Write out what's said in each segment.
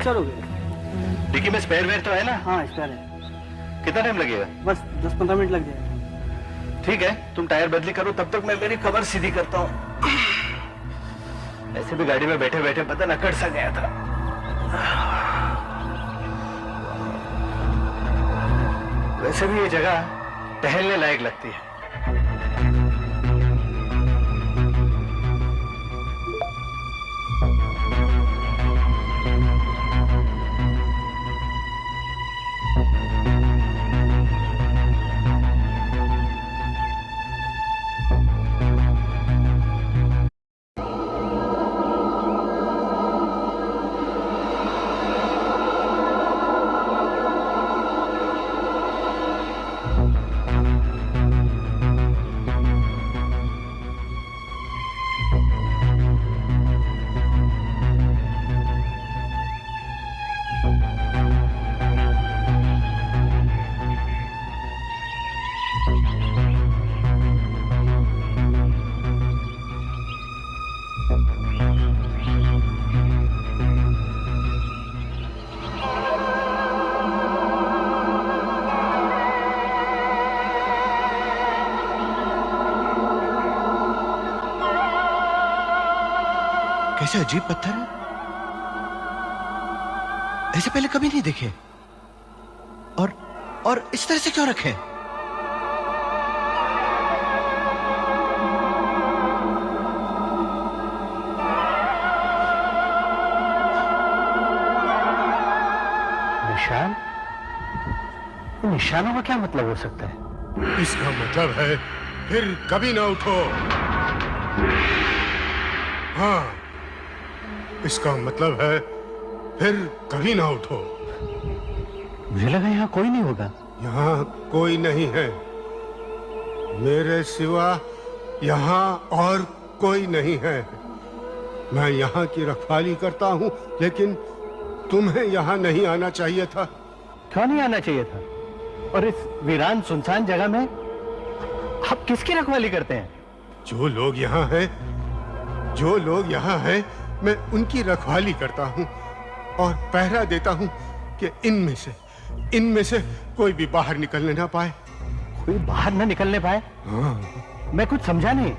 Puncture हो गया। Dicky में स्पेयर वेयर तो है ना? हाँ स्पेयर है। कितना टाइम लगेगा? बस 10-15 मिनट लग जाएगा। ठीक है, तुम टायर बदली करो, तब तक मैं मेरी कमर सीधी करता हूँ। ऐसे भी गाड़ी में बैठे बैठे पता न कट सा गया था। वैसे भी ये जगह टहलने लायक लगती है। कैसे अजीब पत्थर है, ऐसे पहले कभी नहीं देखे। और इस तरह से क्यों रखे? निशान? निशानों का क्या मतलब हो सकता है? इसका मतलब है फिर कभी ना उठो। हाँ, इसका मतलब है फिर कभी ना उठो। मुझे लगा यहाँ कोई नहीं होगा। यहाँ कोई नहीं है, मेरे सिवा यहाँ और कोई नहीं है। मैं यहाँ की रखवाली करता हूँ, लेकिन तुम्हें यहाँ नहीं आना चाहिए था। क्यों नहीं आना चाहिए था? और इस वीरान सुनसान जगह में आप किसकी रखवाली करते हैं? जो लोग यहाँ हैं, मैं उनकी रखवाली करता हूँ और पहरा देता हूँ कि इनमें से कोई भी बाहर निकलने ना पाए। कोई बाहर ना निकलने पाए? हाँ। मैं कुछ समझा नहीं।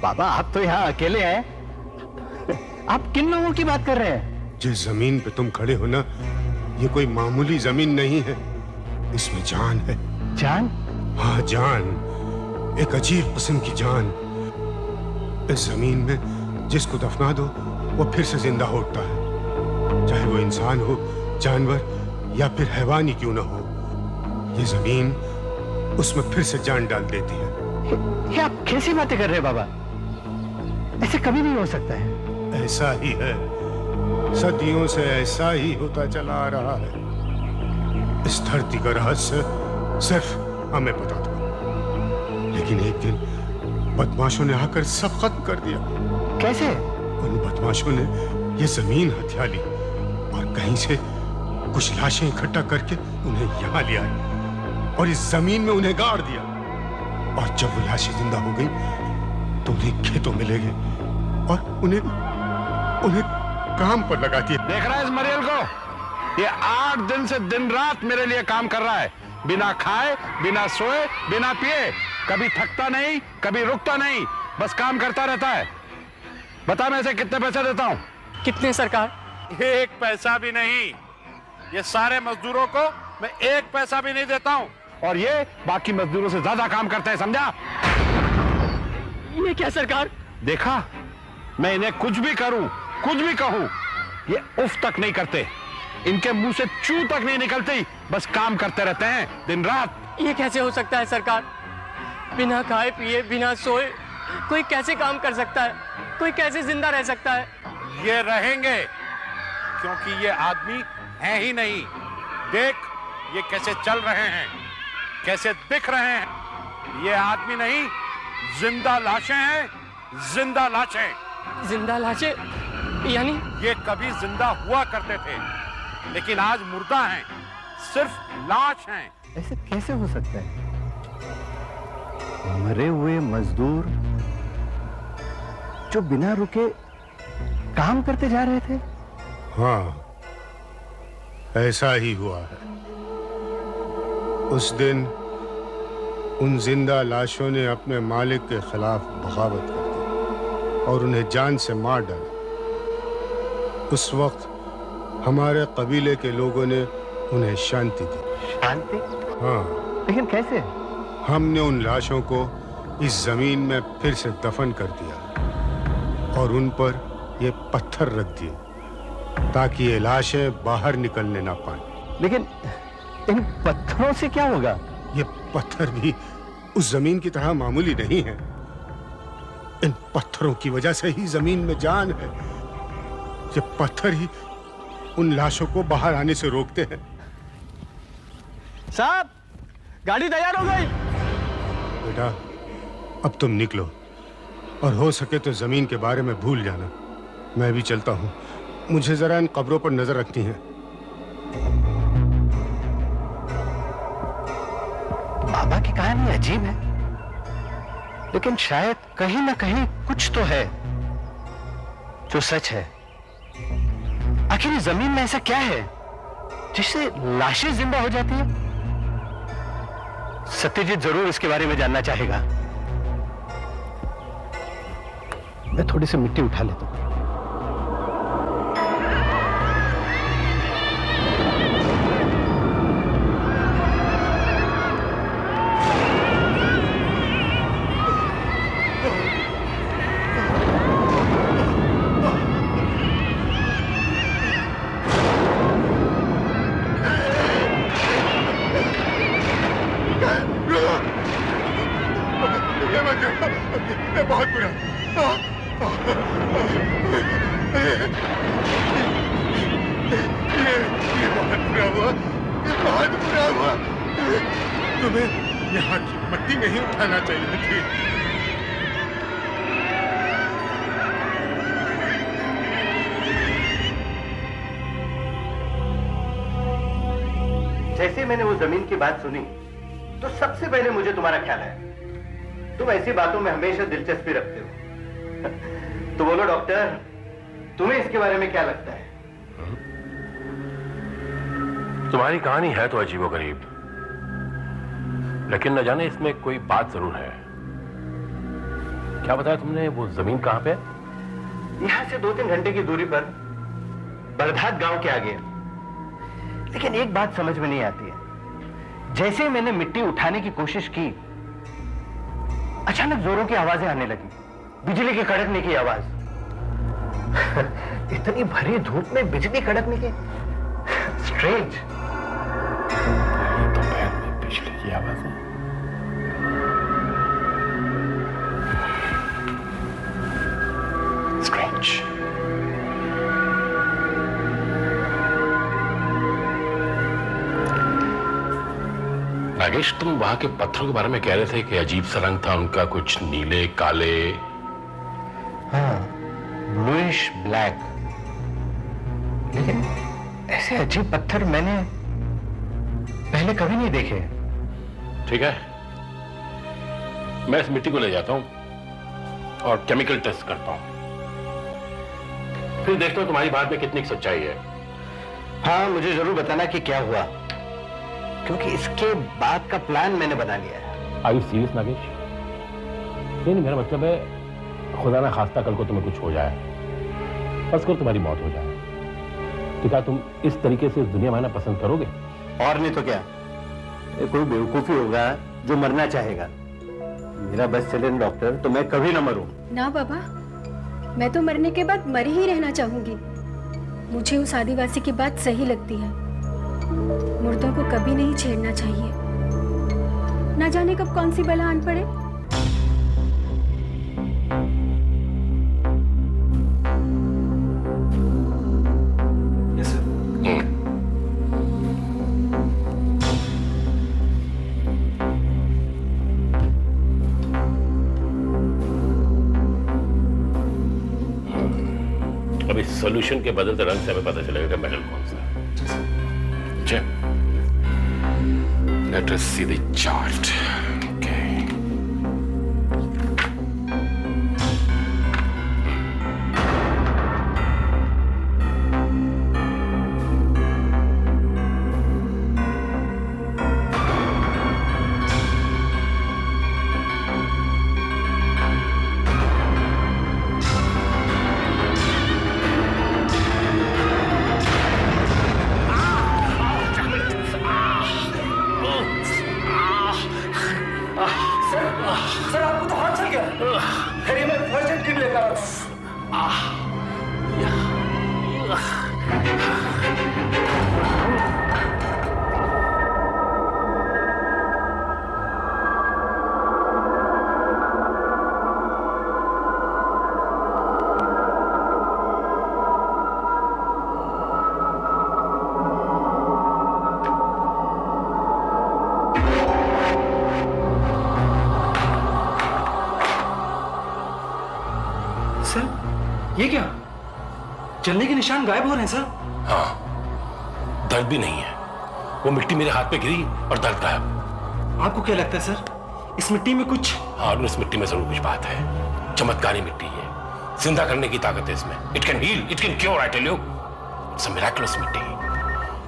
बाबा, आप तो यहाँ अकेले हैं। आप किन लोगों की बात कर रहे हैं? जिस जमीन पे तुम खड़े हो ना, ये कोई मामूली जमीन नहीं है, इसमें जान है। जान? हाँ, जान, एक अजीब किस्म की जान। इस जमीन में जिसको दफना दो वो फिर से जिंदा उठता है, चाहे वो इंसान हो, जानवर या फिर हैवान ही क्यों ना हो। ये जमीन उसमें फिर से जान डाल देती है। ये आप कैसी बातें कर रहे हैं बाबा? ऐसे कभी नहीं हो सकता है। ऐसा ही है, सदियों से ऐसा ही होता चला आ रहा है। इस धरती का रहस्य सिर्फ हमें पता था, लेकिन एक दिन बदमाशों ने आकर सब खत्म कर दिया। कैसे? उन बदमाशों ने ये जमीन हथिया ली और कहीं से कुछ लाशें इकट्ठा करके उन्हें यहाँ ले आए और इस जमीन में उन्हें गाड़ दिया। और जब वो लाशें जिंदा हो गई तो उन्हें खेतों में ले गए और उन्हें काम पर लगा दिया। देख रहा है इस मरियल को? ये 8 दिन से दिन रात मेरे लिए काम कर रहा है, बिना खाए, बिना सोए, बिना पिए। कभी थकता नहीं, कभी रुकता नहीं, बस काम करता रहता है। बता, मैं इसे कितने पैसे देता हूँ? कितने सरकार? 1 पैसा भी नहीं। ये सारे मजदूरों को मैं 1 पैसा भी नहीं देता हूँ, और ये बाकी मजदूरों से ज्यादा काम करते हैं, समझा? ये क्या सरकार? देखा, मैं इन्हें कुछ भी करूं, कुछ भी कहूं, ये उफ तक नहीं करते। इनके मुंह से चू तक नहीं निकलती, बस काम करते रहते हैं दिन रात। ये कैसे हो सकता है सरकार? बिना खाए पिए, बिना सोए कोई कैसे काम कर सकता है? कोई कैसे जिंदा रह सकता है? ये रहेंगे, क्योंकि ये आदमी है ही नहीं। देख, ये कैसे चल रहे हैं, कैसे दिख रहे हैं। ये आदमी नहीं, जिंदा लाशें हैं, जिंदा लाशें। जिंदा लाशें? यानी? ये कभी जिंदा हुआ करते थे, लेकिन आज मुर्दा हैं, सिर्फ लाश हैं। ऐसे कैसे हो सकता है? मरे हुए मजदूर जो बिना रुके काम करते जा रहे थे। हाँ, ऐसा ही हुआ है। उस दिन उन जिंदा लाशों ने अपने मालिक के खिलाफ बगावत कर दी और उन्हें जान से मार डाला। उस वक्त हमारे कबीले के लोगों ने उन्हें शांति दी। शांति? हाँ, लेकिन कैसे? हमने उन लाशों को इस जमीन में फिर से दफन कर दिया और उन पर ये पत्थर रख दिए ताकि ये लाशें बाहर निकलने ना पाएं। लेकिन इन पत्थरों से क्या होगा? ये पत्थर भी उस जमीन की तरह मामूली नहीं है। इन पत्थरों की वजह से ही जमीन में जान है। ये पत्थर ही उन लाशों को बाहर आने से रोकते हैं। साहब, गाड़ी तैयार हो गई। बेटा, अब तुम निकलो और हो सके तो जमीन के बारे में भूल जाना। मैं भी चलता हूँ। मुझे जरा इन कब्रों पर नजर रखती है। बाबा की कहानी अजीब है, लेकिन शायद कहीं ना कहीं कुछ तो है जो सच है। आखिर इस जमीन में ऐसा क्या है जिससे लाशें जिंदा हो जाती हैं? सत्यजीत जरूर इसके बारे में जानना चाहेगा। मैं थोड़ी सी मिट्टी उठा लेता हूं। बहुत बुरा। ये बहुत बुरा हुआ। ये बहुत बुरा हुआ। तुम्हें यहाँ की मट्टी नहीं उठाना चाहिए थी। जैसे मैंने वो जमीन की बात सुनी तो सबसे पहले मुझे तुम्हारा ख्याल आया। तुम ऐसी बातों में हमेशा दिलचस्पी रखते हो। तो बोलो डॉक्टर, तुम्हें इसके बारे में क्या लगता है? तुम्हारी कहानी है तो अजीबोगरीब, लेकिन न जाने इसमें कोई बात जरूर है। क्या बताया तुमने? वो जमीन कहां पे? यहां से 2-3 घंटे की दूरी पर बरधात गांव के आगे। लेकिन एक बात समझ में नहीं आती है। जैसे ही मैंने मिट्टी उठाने की कोशिश की, अचानक जोरों की आवाजें आने लगी, बिजली के कड़कने की आवाज। इतनी भरी धूप में बिजली कड़कने की, स्ट्रेंज। दोपहर में बिजली की आवाज है। स्ट्रेंज। नागेश, तुम वहां के पत्थरों के बारे में कह रहे थे कि अजीब सा रंग था उनका, कुछ नीले काले। हाँ, ब्लूइश ब्लैक। लेकिन ऐसे अजीब पत्थर मैंने पहले कभी नहीं देखे। ठीक है, मैं इस मिट्टी को ले जाता हूं और केमिकल टेस्ट करता हूं, फिर देखता हूं तुम्हारी बात में कितनी सच्चाई है। हाँ, मुझे जरूर बताना कि क्या हुआ, क्योंकि इसके बाद का प्लान मैंने बना लिया है। Are you serious Nagesh? नहीं, मेरा मतलब है, खुदा ना खास्ता कल को तुम्हें कुछ हो जाए, बस कर तुम्हारी मौत हो जाए, तो क्या तुम इस तरीके से इस दुनिया में आना पसंद करोगे? और नहीं तो क्या, ये कोई बेवकूफी होगा जो मरना चाहेगा। मेरा बस चले डॉक्टर, तो मैं कभी ना मरूं। ना बाबा, मैं तो मरने के बाद मरी ही रहना चाहूंगी। मुझे उस आदिवासी की बात सही लगती है। मुर्दों को कभी नहीं छेड़ना चाहिए, ना जाने कब कौन सी बला आन पड़े। अब इस सॉल्यूशन के बदलते रंग से हमें पता चलेगा कि मेटल कौन सा है। Let us see the chart. Okay. ये क्या? चलने के निशान गायब हो रहे हैं सर। हाँ, दर्द भी नहीं है। वो मिट्टी मेरे हाथ पे गिरी और दर्द गायब। आपको क्या लगता है सर, इस मिट्टी में कुछ? हाँ, इस मिट्टी में जरूर कुछ बात है। चमत्कारी मिट्टी है, जिंदा करने की ताकत है इसमें। It can heal, it can cure, I tell you. It's a miraculous मिट्टी।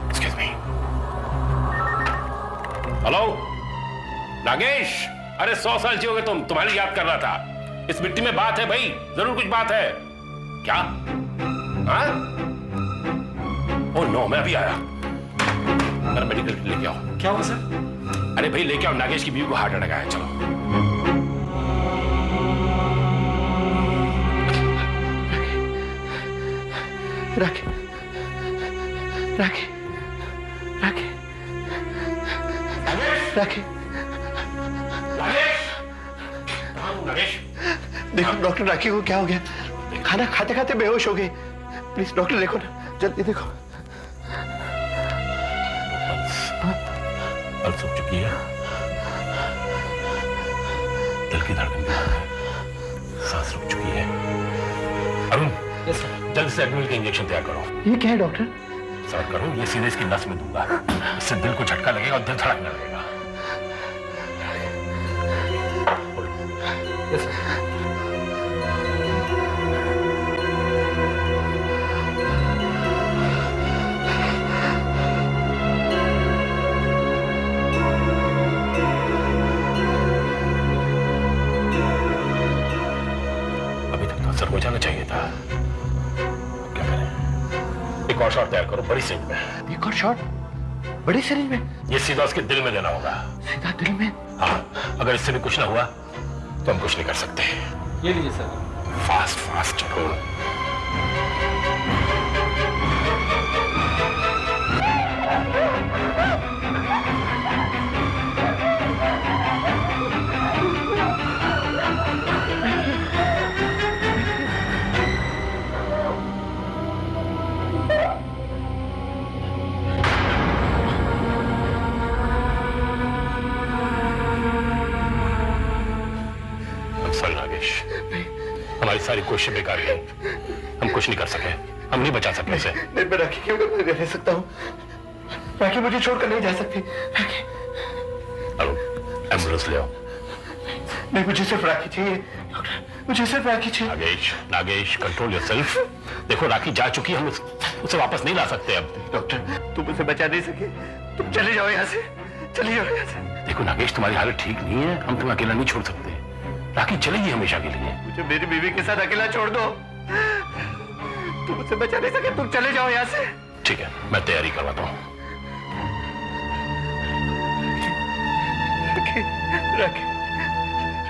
Excuse me. हेलो नागेश, अरे 100 साल जियोगे तुम, तुम्हारी याद कर रहा था। इस मिट्टी में बात है भाई, जरूर कुछ बात है। क्या? हाँ? ओह नो, मैं अभी आया। मेरा मेडिकल लेके आओ। क्या हुआ सर? अरे भाई लेके आओ, नागेश की बीवी को हार्ट अटैक आया। चलो। राखी, राखी, राखी, राखी, नागेश, देखो डॉक्टर, राखी को क्या हो गया? खाना खाते खाते बेहोश हो गई। प्लीज डॉक्टर देखो ना, जल्दी देखो। पल्स रुक चुकी है, दिल की धड़कन भी रुक गई, सांस रुक चुकी है। अरुण, जल्दी से एडमिनल का इंजेक्शन तैयार करो। ये क्या है डॉक्टर? सर करो, ये सीधे इसकी नस में दूंगा। इससे दिल को झटका लगेगा और दिल धड़कने लगेगा। अभी तक तो असर हो जाना चाहिए था। क्या करें? एक और शॉट तैयार करो बड़ी सिरिंज में। एक और शॉट बड़ी सिरिंज में? ये सीधा उसके दिल में देना होगा। सीधा दिल में? हाँ, अगर इससे भी कुछ ना हुआ तो हम कुछ नहीं कर सकते। ये लीजिए सर। फास्ट फास्ट चलो। सॉरी नागेश, हमारी सारी कोशिशें बेकार गई। हम कुछ नहीं कर सके, हम नहीं बचा सके उसे। नहीं, मैं राखी क्यों रह सकता हूँ? राखी मुझे छोड़कर नहीं जा सकती। राखी, अरुण, एम्बुलेंस ले आओ। नहीं, मुझे सिर्फ राखी चाहिए डॉक्टर, मुझे सिर्फ राखी चाहिए। Nagesh, Nagesh, control yourself. देखो राखी जा चुकी है, हम उसे वापस नहीं ला सकते अब। डॉक्टर, तुम उसे बचा नहीं सके, तुम चले जाओ यहाँ से, चले जाओ यहाँ से। देखो नागेश, तुम्हारी हालत ठीक नहीं है, हम तुम्हें अकेला नहीं छोड़ सकते। राखी चलेगी हमेशा के लिए। मुझे मेरी बीवी के साथ अकेला छोड़ दो। तुम उसे बचा नहीं सके, तुम चले जाओ यहाँ से। ठीक है, मैं तैयारी करवाता हूँ। राखी, राखी,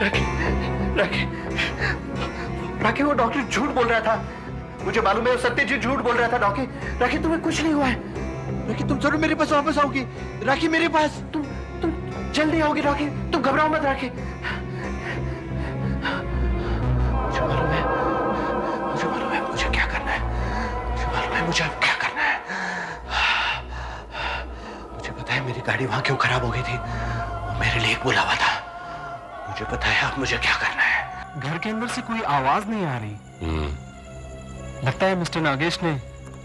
राखी, राखी, राखी, वो डॉक्टर झूठ बोल रहा था। मुझे मालूम है वो सत्यजीत झूठ बोल रहा था। राखी, राखी, तुम्हें कुछ नहीं हुआ है। राखी, तुम जरूर मेरे पास वापस आओगी। राखी, मेरे पास तुम जल्दी आओगी। राखी, तुम घबराओ मत। राखी, मुझे मालूम है मुझे क्या करना है। मुझे मालूम है मुझे अब क्या करना है। मुझे पता है मेरी गाड़ी वहां क्यों खराब हो गई थी। वो मेरे लिए एक बुलावा था। मुझे पता है अब मुझे क्या करना है। घर के अंदर से कोई आवाज नहीं आ रही। लगता है मिस्टर नागेश ने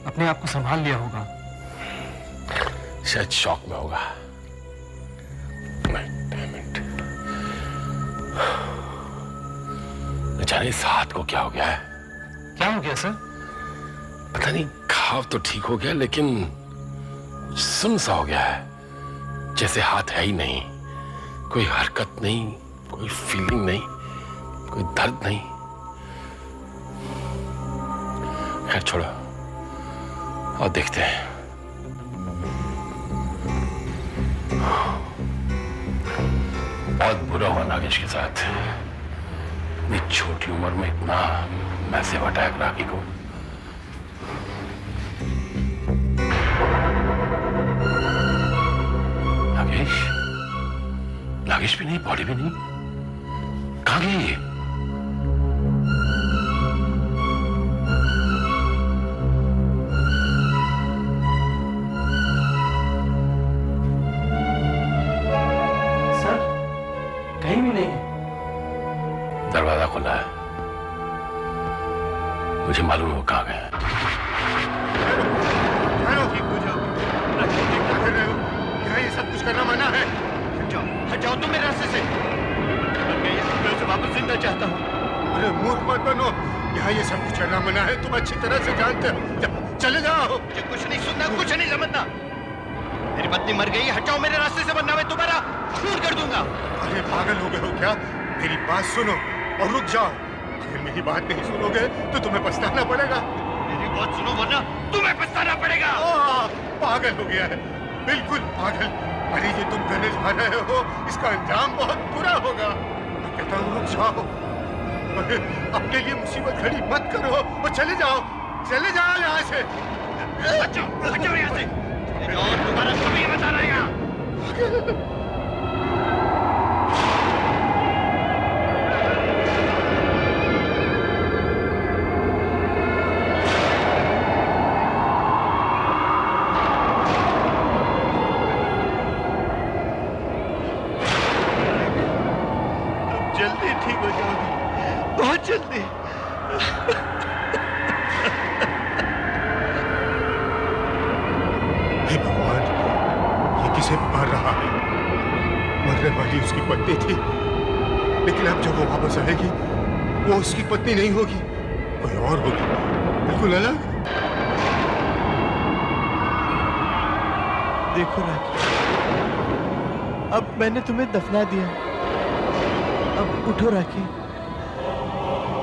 अपने आप को संभाल लिया होगा। शायद शॉक में होगा। जाने इस हाथ को क्या हो गया है? क्या हो गया सर? पता नहीं, घाव तो ठीक हो गया लेकिन सुन सा हो गया है, जैसे हाथ है ही नहीं। कोई हरकत नहीं, कोई फीलिंग नहीं, कोई दर्द नहीं। खैर छोड़ो और देखते हैं। बहुत बुरा हुआ नागेश के साथ। इतनी छोटी उम्र में इतना मैसिव अटैक राखी को। नागेश, नागेश भी नहीं, बॉडी भी नहीं। कहां गई ये? सर, कहीं भी नहीं है। दरवाजा खुला है। मुझे मुझे मालूम है वो कहाँ गए हैं। यहाँ ये सब कुछ करना मना है। हट जाओ तुम मेरे रास्ते से। मैं उसे वापस जिंदा चाहता हूँ। अरे मूर्ख मत बनो, यहाँ ये सब कुछ करना मना है, तुम अच्छी तरह से जानते हो। चले जाओ। मुझे कुछ नहीं सुनना, कुछ नहीं समझना। मेरी पत्नी मर गई, हट जाओ मेरे रास्ते से वरना मैं तुम्हारा खून कर दूंगा। अरे पागल हो गए हो क्या? मेरी बात सुनो और रुक जाओ। अगर मेरी बात नहीं सुनोगे तो तुम्हें पछताना पड़ेगा। मेरी बात सुनो वरना तुम्हें पछताना पड़ेगा। पागल हो गया है, बिल्कुल पागल। अरे ये तुम करने जा रहे हो, इसका अंजाम बहुत बुरा होगा। मैं कहता हूँ रुक जाओ। अरे अपने लिए मुसीबत खड़ी मत करो और चले जाओ यहाँ से। हट जाओ यहाँ से। और तुम्हारा कभी बता रहेगा। जल्दी ठीक हो जाओगी, बहुत जल्दी। हे भगवान, ये किसे मार रहा है? मरने वाली उसकी पत्नी थी, लेकिन अब जब वो वापस आएगी वो उसकी पत्नी नहीं होगी, कोई और होगी, बिल्कुल अलग। देखो राखी, अब मैंने तुम्हें दफना दिया। अब उठो राखी,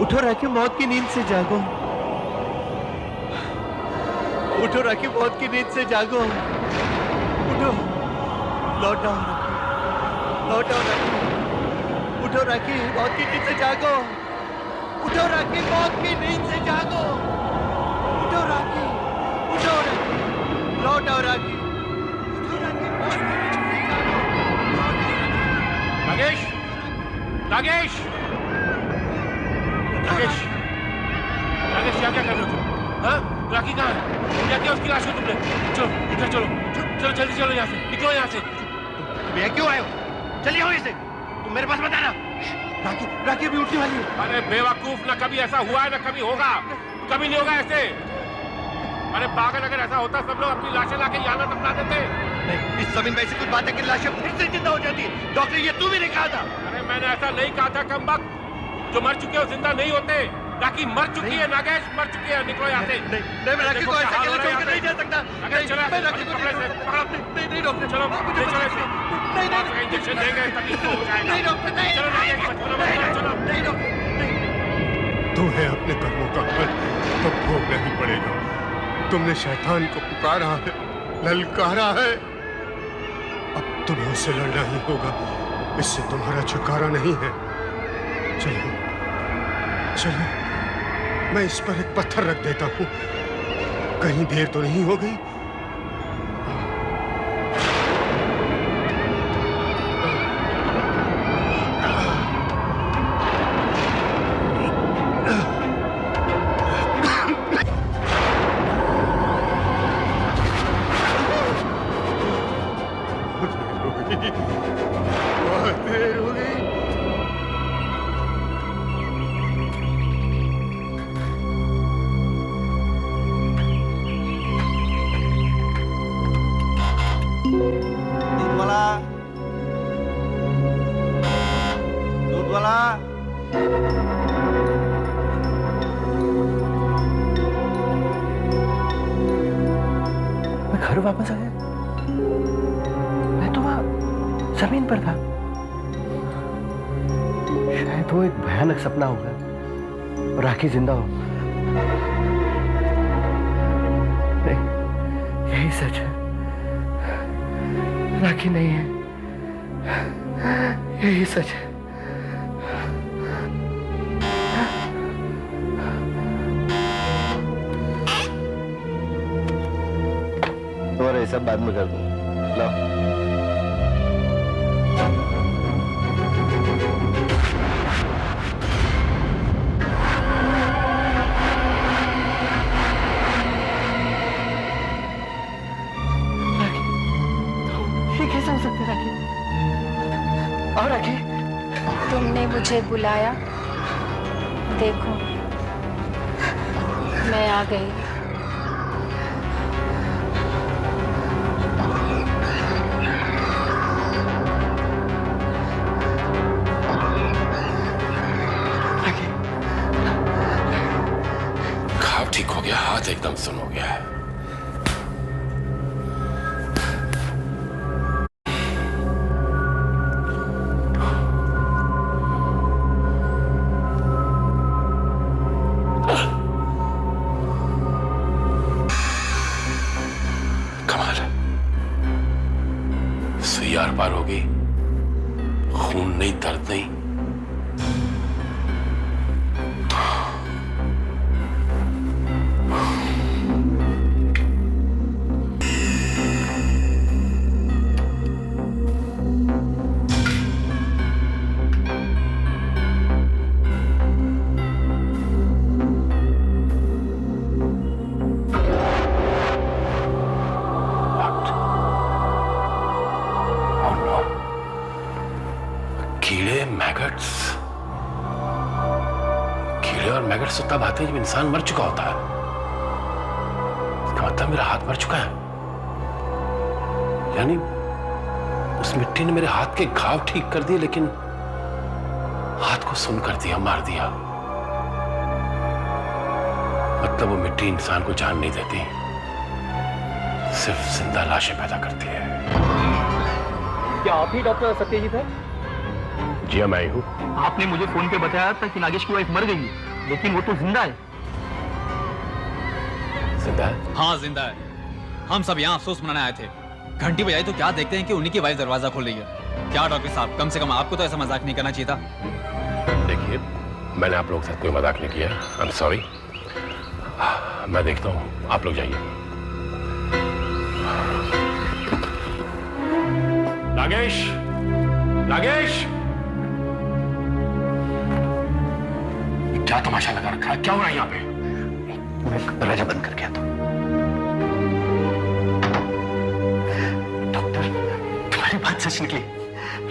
उठो राखी, मौत की नींद से जागो। उठो राखी, मौत की नींद से जागो। उठो, लौट आओ राखी, लौट आओ राखी। उठो राखी, मौत की नींद से जागो। उठो राखी, मौत की नींद से जागो। उठो राखी, उठो राखी, लौट आओ राखी। उठो राखी, मौत की नींद से जागो। नागेश, नागेश, नागेश, नागेश, क्या कर रहे हो तुम? हाँ, राखी कहाँ है? क्या किया उसकी लाश को तुमने? चलो, इधर चलो, चलो जल्दी चलो यहाँ से, निकलो यहाँ से। तुम यहाँ क्यों आए हो? चलिए आओ इसे, तुम मेरे पास मत आना। राखी, राखी अभी उठने वाली है। अरे बेवकूफ, ना कभी ऐसा हुआ है ना कभी होगा, कभी नहीं होगा ऐसे। अरे पागल, अगर ऐसा होता सब लोग अपनी लाशें लाके यहाँ ना दफना देते। नहीं, इस जमीन में ऐसी कुछ बात है कि लाशें फिर से जिंदा हो जाती है। डॉक्टर, ये तू भी नहीं कहा था। अरे मैंने ऐसा नहीं कहा था, कमबख्त, जो मर चुके हो जिंदा नहीं होते। राखी मर चुकी है, नागेश मर चुकी है, निकलो यहाँ से। नहीं, मैं राखी को ऐसे अकेले छोड़ के नहीं जा सकता। अगर चलो, मैं राखी को नहीं डॉक्टर, चलो, मुझे चलो बचा नहीं, नहीं, इंजेक्शन देंगे तभी तो हो जाएगा। नहीं डॉक्टर, नहीं, चलो नागेश, चलो, नहीं डॉक्टर। तुम्हें अपने कर्मों का फल तो भोगना ही पड़ेगा। तुमने शैतान को पुकारा है, ललकारा है, अब तुम्हें उससे लड़ना ही होगा। इससे तुम्हारा छुटकारा नहीं है। चलो चलो, मैं इस पर एक पत्थर रख देता हूँ, कहीं देर तो नहीं हो गई। बहुत देर हो गई। दूध वाला, मैं घर वापस आ गया। मैं तो वहां जमीन पर था। शायद वो एक भयानक सपना होगा, राखी जिंदा हो। नहीं, यही सच है, राखी नहीं है, यही सच है। तुम्हारा ये सब बाद में कर दूं। लो। कैसे हो सकते राखी? और राखी, तुमने मुझे बुलाया, देखो मैं आ गई। घाव ठीक हो गया, हाथ एकदम सुन हो गया है। कमाल है, सुई आर पार होगी, खून नहीं, दर्द नहीं। कीड़े, मैगट्स। कीड़े और मैगट्स तब आते हैं जब इंसान मर चुका होता है। इसका मतलब मेरा हाथ मर चुका है, यानी उस मिट्टी ने मेरे हाथ के घाव ठीक कर दिए, लेकिन हाथ को सुन कर दिया, मार दिया। मतलब वो मिट्टी इंसान को जान नहीं देती, सिर्फ जिंदा लाशें पैदा करती है। क्या आप ही डॉक्टर सत्यजीत है? जी हाँ, मैं ही हूँ। आपने मुझे फोन पे बताया था कि नागेश की वाइफ मर गई है, लेकिन वो तो जिंदा है। जिंदा है? हाँ जिंदा है। हम सब यहाँ अफसोस मनाने आए थे। घंटी बजाई तो क्या देखते हैं कि उन्हीं की वाइफ दरवाजा खोल रही है। क्या डॉक्टर साहब, कम से कम आपको तो ऐसा मजाक नहीं करना चाहिए था। देखिए, मैंने आप लोगों के साथ कोई मजाक नहीं किया। I am sorry. मैं देखता हूँ, आप लोग जाइए। नागेश, नागेश, क्या तमाशा लगा रखा है? क्या हो रहा है यहाँ पे? मैं दरवाजा बंद करके आता हूँ। डॉक्टर, तुम्हारी बात सच निकली।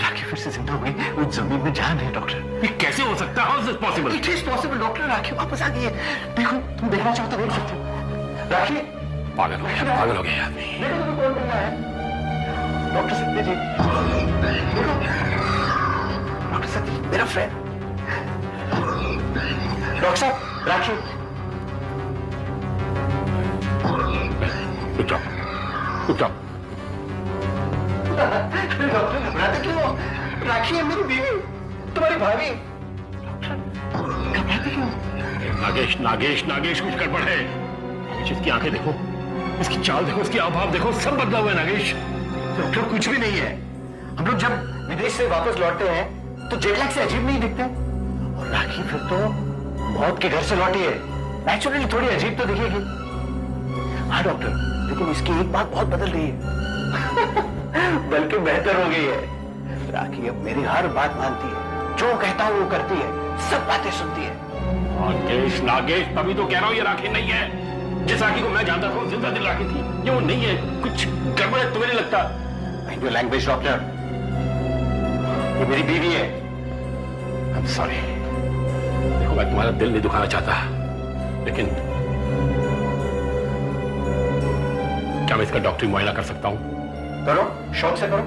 राखी फिर से जिंदा हुई, उस जमीन में जान है। डॉक्टर, ये कैसे हो सकता है? How is this possible? It is possible doctor. Rakhi वापस आ गई है। देखो, तुम देखना चाहो तो देख सकते हो। राखी पागल हो गया, पागल हो गया आदमी। देखो तुम्हें कौन मिला है। डॉक्टर सत्यजीत, देखो, डॉक्टर सत्यजीत मेरा फ्रेंड। डॉक्टर साहब, राखी। रुक जाओ, रुक जाओ। डॉक्टर घबराते क्यों हो? राखी है मेरी बीवी, तुम्हारी भाभी। घबराते क्यों? नागेश, नागेश, नागेश, कुछ गड़बड़ है। नागेश, इसकी आंखें देखो, इसकी चाल देखो, इसकी हाव भाव देखो, सब बदला हुआ है नागेश। डॉक्टर, कुछ भी नहीं है। हम लोग जब विदेश से वापस लौटते हैं तो जेट लैग से अजीब नहीं दिखते। और राखी फिर तो मौत के घर से लौटी है, नेचुरली थोड़ी अजीब तो दिखेगी। हाँ डॉक्टर, लेकिन इसकी एक बात बहुत बदल रही है। बल्कि बेहतर हो गई है। राखी अब मेरी हर बात मानती है, जो कहता हूँ वो करती है, सब बातें सुनती है। नागेश, नागेश, तभी तो कह रहा हूँ ये राखी नहीं है। जिस राखी को मैं जानता था, जिंदा दिल राखी थी, ये वो नहीं है। कुछ गड़बड़ है, तुम्हें नहीं लगता? माइंड योर लैंग्वेज डॉक्टर, ये मेरी बीवी है। I am sorry. देखो, मैं तुम्हारा दिल नहीं दुखाना चाहता, लेकिन क्या मैं इसका डॉक्टरी मुआयना कर सकता हूं? करो, शौक से करो।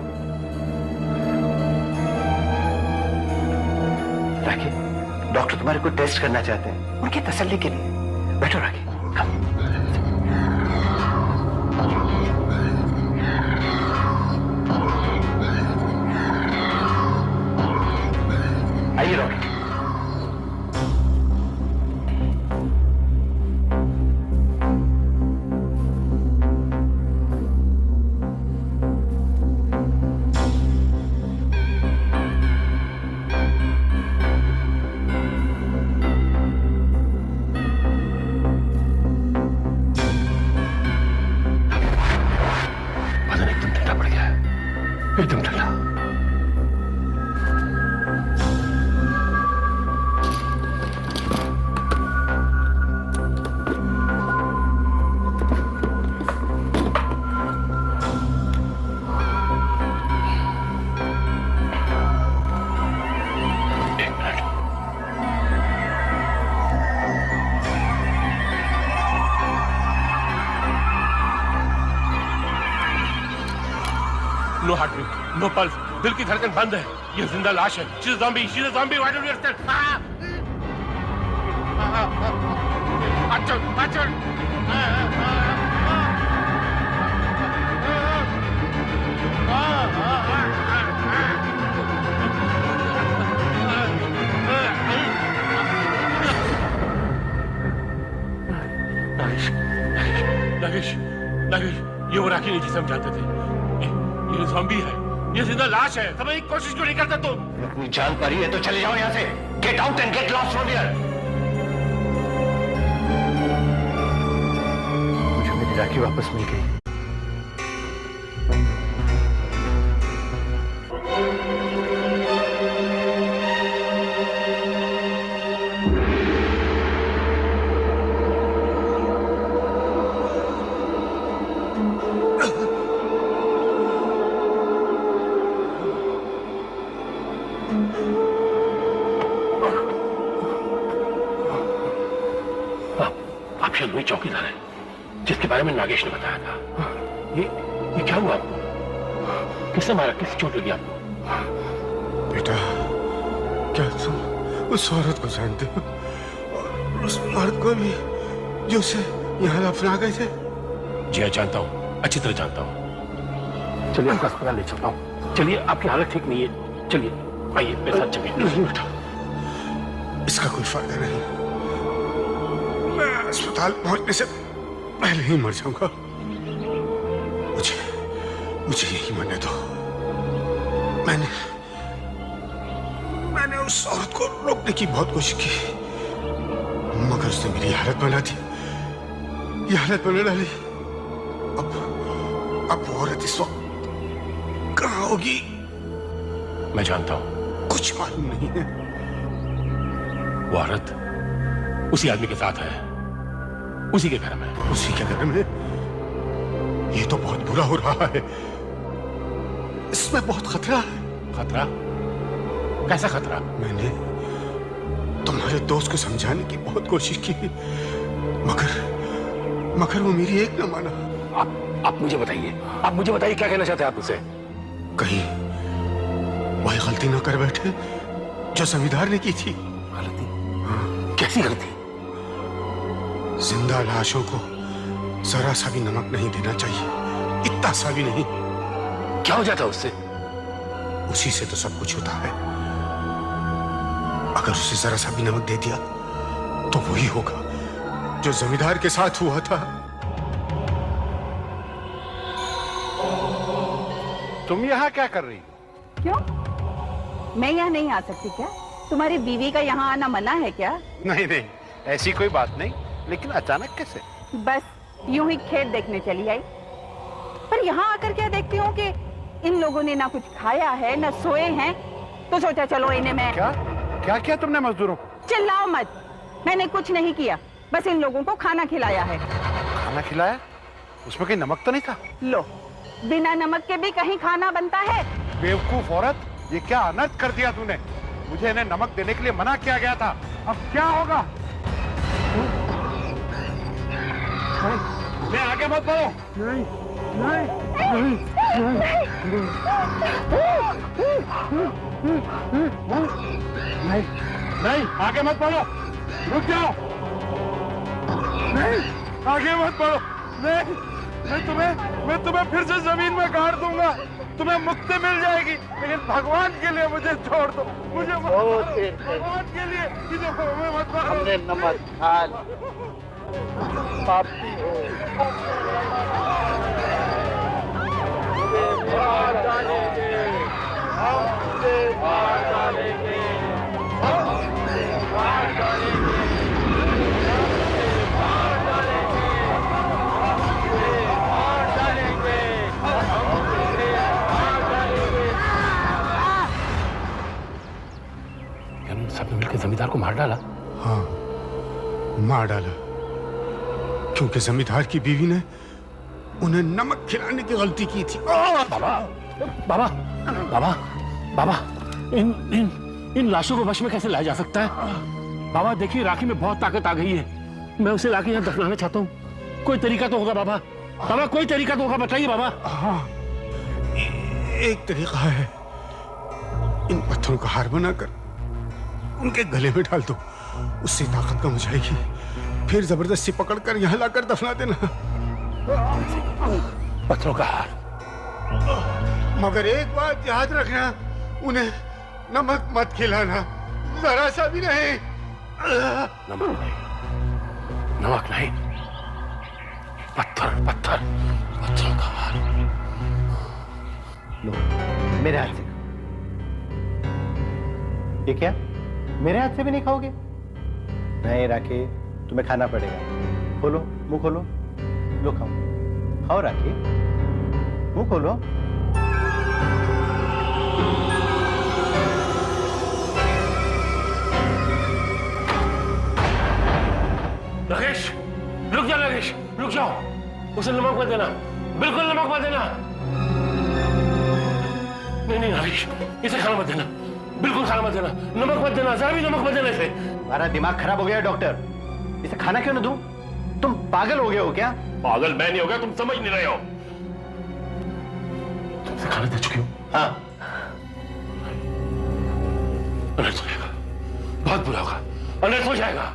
राखी, डॉक्टर तुम्हारे को टेस्ट करना चाहते हैं, उनकी तसल्ली के लिए। बैठो राखी, कम। आइए डॉक्टर। बदन एकदम ठंडा पड़ गया है, एकदम ठंडा। नो पल्स, दिल की धड़कन बंद है। ये जिंदा लाश है। She is zombie, she is zombie. Why don't you understand? Nagesh, Nagesh, ये वो राखी नहीं जिसे हम जानते थे। ये ज़ॉम्बी है, ये जिंदा लाश है। समझने की कोशिश क्यों नहीं करता तुम? अपनी जान पड़ी है तो चले जाओ यहाँ से। Get out and get lost from here. मुझे मेरी राखी वापस मिल गई। आप शायद वही चौकीदार हैं जिसके बारे में नागेश ने बताया था। ये क्या हुआ आपको? किसने मारा? किससे चोट लगी आपको? बेटा, क्या तुम उस औरत को जानते हो? और उस मर्द को भी जो उसे यहाँ दफना गए थे? जी हाँ, जानता हूँ, अच्छी तरह जानता हूँ। चलिए आपको अस्पताल ले चलता हूँ। चलिए, आपकी हालत ठीक नहीं है। चलिए आइए मेरे साथ चलिए। नहीं बेटा, इसका कोई फायदा नहीं। मैं अस्पताल पहुंचने से पहले ही मर जाऊंगा। मुझे यही मरने दो। मैंने उस औरत को रोकने की बहुत कोशिश की, मगर उसने मेरी हालत बना दी। ये हालत बना डाली। अब वो औरत इस वक्त कहाँ होगी? मैं जानता हूँ। कुछ मालूम नहीं है। वो औरत उसी आदमी के साथ है, उसी के घर में। उसी के घर में? ये तो बहुत बुरा हो रहा है। इसमें बहुत खतरा है। खतरा? कैसा खतरा? मैंने तुम्हारे दोस्त को समझाने की बहुत कोशिश की, मगर वो मेरी एक न माना। आप मुझे बताइए, क्या कहना चाहते हैं आप मुझसे? कहीं वही गलती न कर बैठे जो जमींदार ने की थी। गलती? कैसी गलती? जिंदा लाशों को जरा सा भी नमक नहीं देना चाहिए, इतना सा भी नहीं। क्या हो जाता उससे? उसी से तो सब कुछ होता है। अगर उसे जरा सा भी नमक दे दिया तो वही होगा जो जमींदार के साथ हुआ था। तुम यहाँ क्या कर रही हो? क्यों? मैं यहाँ नहीं आ सकती क्या? तुम्हारी बीवी का यहाँ आना मना है क्या? नहीं नहीं, ऐसी कोई बात नहीं, लेकिन अचानक कैसे? बस यूं ही खेत देखने चली आई। पर यहाँ आकर क्या देखती हूँ कि इन लोगों ने ना कुछ खाया है ना सोए हैं, तो सोचा चलो इन्हें मैं। क्या किया तुमने मजदूरों को? चिल्लाओ मत, मैंने कुछ नहीं किया, बस इन लोगों को खाना खिलाया है। खाना खिलाया? उसमें कहीं नमक तो नहीं था? लो, बिना नमक के भी कहीं खाना बनता है? बेवकूफ औरत, ये क्या अनर्थ कर दिया तूने? मुझे इन्हें नमक देने के लिए मना किया गया था, अब क्या होगा? मैं आगे मत बढ़ो। नहीं नहीं नहीं नहीं नहीं, आगे मत बढ़ो, रुक जाओ। नहीं, आगे मत बढ़ो। नहीं, मैं तुम्हें फिर से जमीन में गाड़ दूंगा, तुम्हें मुक्ति मिल जाएगी, लेकिन भगवान के लिए मुझे छोड़ दो। मुझे भगवान के लिए मत मारो। हमने नमक खा पापी हो। मार डालेंगे, हम तुझे मार डालेंगे, हम तुझे मार डालेंगे, मार डालेंगे, हम तुझे मार डालेंगे, हम तुझे मार डालेंगे। हम सब मिलकर जमींदार को मार डाला? हाँ, मार डाला, क्योंकि जमींदार की बीवी ने उन्हें नमक खिलाने की गलती की थी। बाबा, बाबा, बाबा, बाबा, इन लाशों को वश में कैसे लाया जा सकता है? बाबा देखिए, राखी में बहुत ताकत आ गई है, मैं उसे लाके यहाँ दफनाना चाहता हूँ। कोई तरीका तो होगा बाबा, बाबा कोई तरीका तो होगा, बताइए बाबा। हाँ, एक तरीका है, इन पत्थरों का हार बनाकर उनके गले में डाल दो, उससे ताकत कम हो जाएगी। फिर जबरदस्ती पकड़कर यहाँ लाकर दफना देना। पत्थरों का हार। मगर एक बात याद रखना, उन्हें नमक मत खिलाना, जरा सा भी नहीं। नमक नहीं, नमक नहीं, पत्थर पत्थर, पत्थरों का हार। लो, मेरे हाथ से। ये क्या? मेरे हाथ से भी नहीं खाओगे? नहीं राखी, तुम्हें खाना पड़ेगा। खोलो, मुंह खोलो। लो खाओ, खाओ राखी, मुंह खोलो। राकेश, रुक जा राकेश, रुक जाओ। उसे नमक मत देना, बिल्कुल नमक मत देना। नहीं नहीं राकेश, इसे खाना मत देना, बिल्कुल खाना मत देना, नमक मत देना, जरा भी नमक मत देना इसे। हमारा दिमाग खराब हो गया है डॉक्टर, इसे खाना क्यों न दूं? तुम पागल हो गए हो क्या? पागल मैं नहीं हो गया, तुम समझ नहीं रहे हो। तुमसे खाना दे चुकी हूँ। हाँ। अनर्थ हो जाएगा, बहुत बुरा होगा, अनर्थ हो जाएगा।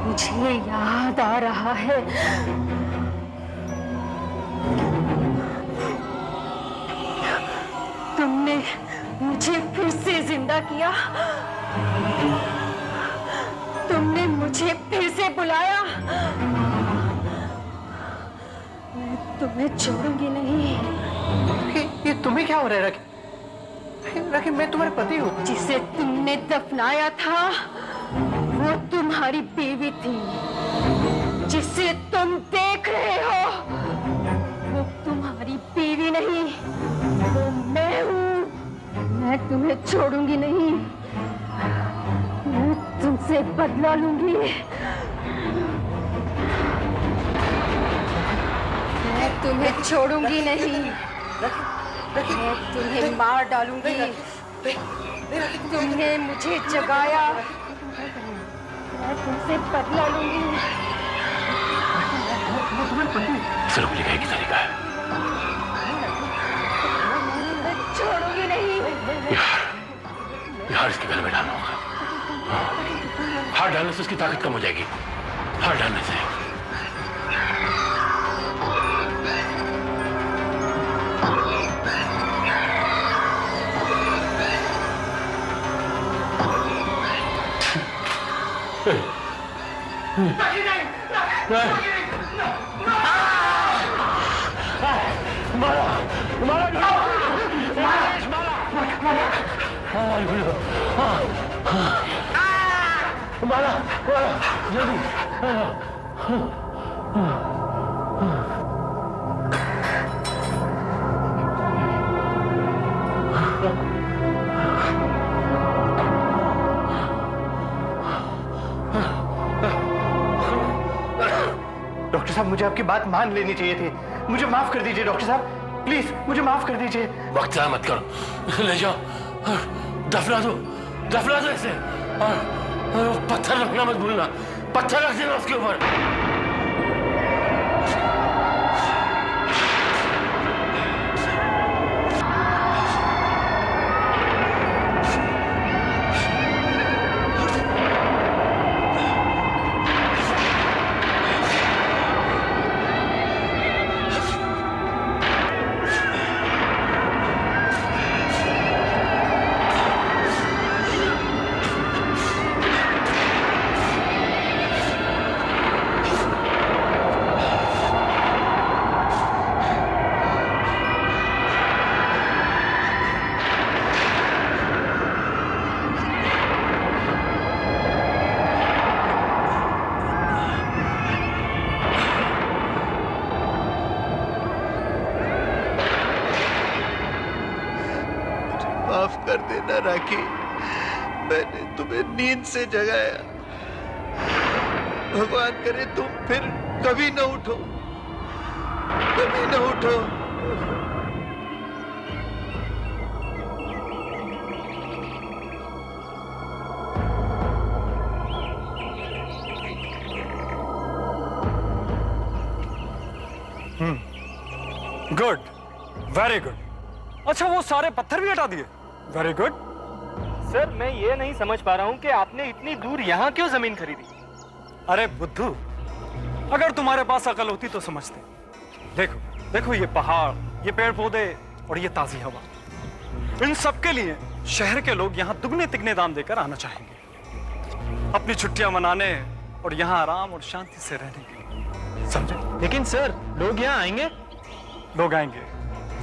मुझे याद आ रहा है, तुमने मुझे फिर से जिंदा किया, तुमने मुझे फिर से बुलाया। मैं तुम्हें छोड़ूंगी नहीं। ये तुम्हें क्या हो रहा है राखी? राखी, मैं तुम्हारे पति हूँ। जिसे तुमने दफनाया था वो तुम्हारी बीवी थी, जिसे तुम देख रहे हो वो तुम्हारी बीवी नहीं, वो मैं हूँ। मैं तुम्हें छोड़ूंगी नहीं, मैं तुमसे बदला लूंगी। मैं तुम्हें छोड़ूंगी नहीं, मैं तुम्हें मार डालूंगी। तुमने मुझे जगाया, मैं तुमसे बदला लूंगी। सिर्फ लिखने की तरीका है। मैं छोड़ूंगी नहीं। यार इसके गले में डालना होगा। हाथ डालने से उसकी ताकत कम हो जाएगी, हाथ डालने से। डॉक्टर साहब, मुझे आपकी बात मान लेनी चाहिए थी। मुझे माफ कर दीजिए डॉक्टर साहब, प्लीज मुझे माफ कर दीजिए। वक्त ज़ाया मत करो, ले जाओ और दफना दो इसे। और पत्थर रखना मत भूलना, पत्थर रख देना उसके ऊपर। माफ कर देना राखी, मैंने तुम्हें नींद से जगाया। भगवान करे तुम फिर कभी न उठो, कभी न उठो। Good, very good. अच्छा, वो सारे पत्थर भी हटा दिए? Very good. सर मैं ये नहीं समझ पा रहा हूँ कि आपने इतनी दूर यहाँ क्यों जमीन खरीदी? अरे बुद्धू, अगर तुम्हारे पास अकल होती तो समझते। देखो देखो, ये पहाड़, ये पेड़ पौधे और ये ताजी हवा, इन सब के लिए शहर के लोग यहाँ दुगने तिगने दाम देकर आना चाहेंगे, अपनी छुट्टियां मनाने और यहाँ आराम और शांति से रहने के लिए। समझे? लेकिन सर लोग यहाँ आएंगे? लोग आएंगे,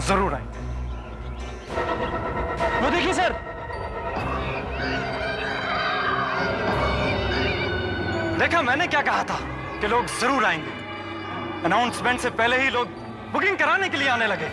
जरूर आएंगे। वो देखिए सर, देखा मैंने क्या कहा था कि लोग जरूर आएंगे। अनाउंसमेंट से पहले ही लोग बुकिंग कराने के लिए आने लगे।